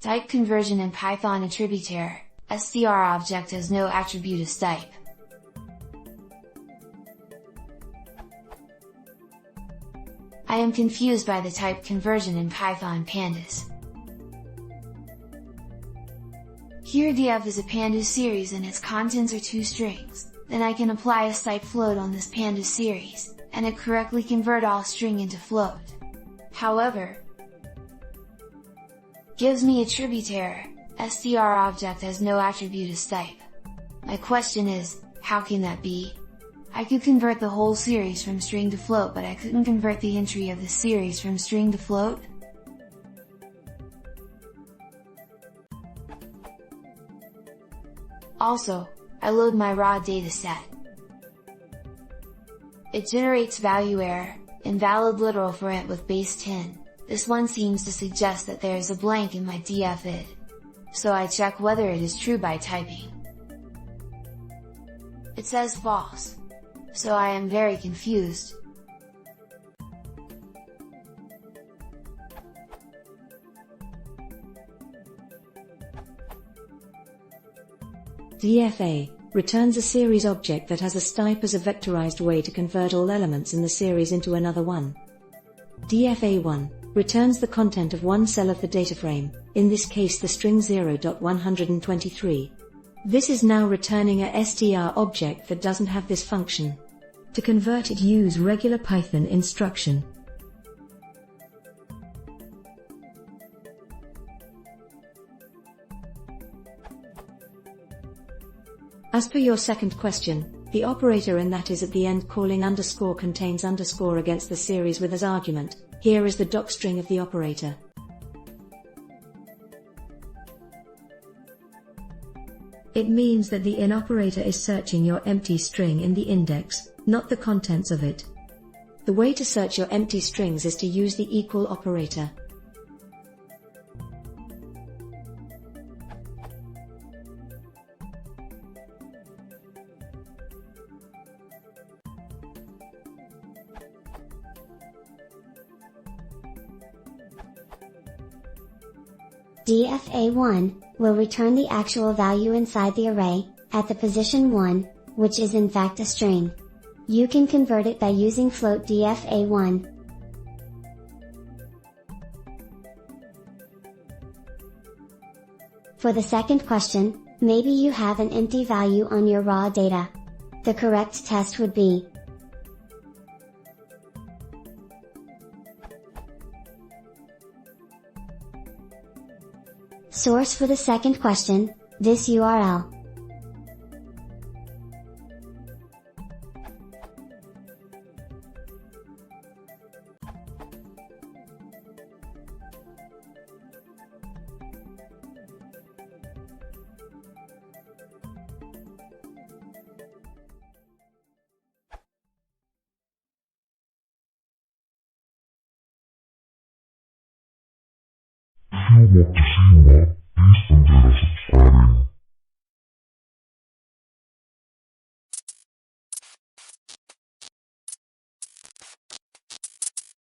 Type conversion in Python. AttributeError, str object has no attribute astype. I am confused by the type conversion in Python pandas. Here df is a pandas series and its contents are 2 strings, then I can apply a astype float on this pandas series, and it correctly convert all string into float. However, gives me AttributeError, str object has no attribute astype. My question is, how can that be? I could convert the whole series from string to float, but I couldn't convert the entry of the series from string to float? Also, I load my raw dataset. It generates value error, invalid literal for int with base 10, this one seems to suggest that there is a blank in my df id. So I check whether it is true by typing. It says false. So I am very confused. dfa returns a series object that has a astype as a vectorized way to convert all elements in the series into another one. dfa1 returns the content of one cell of the data frame, in this case the string 0.123. This is now returning a str object that doesn't have this function. To convert it, use regular Python instruction. As per your second question, the operator in that is at the end calling underscore contains underscore against the series with as argument. Here is the docstring of the operator. It means that the in operator is searching your empty string in the index, not the contents of it. The way to search your empty strings is to use the equal operator. dfa1 will return the actual value inside the array, at the position 1, which is in fact a string. You can convert it by using float dfa1. For the second question, maybe you have an empty value on your raw data. The correct test would be source for the second question, this URL. If you want to see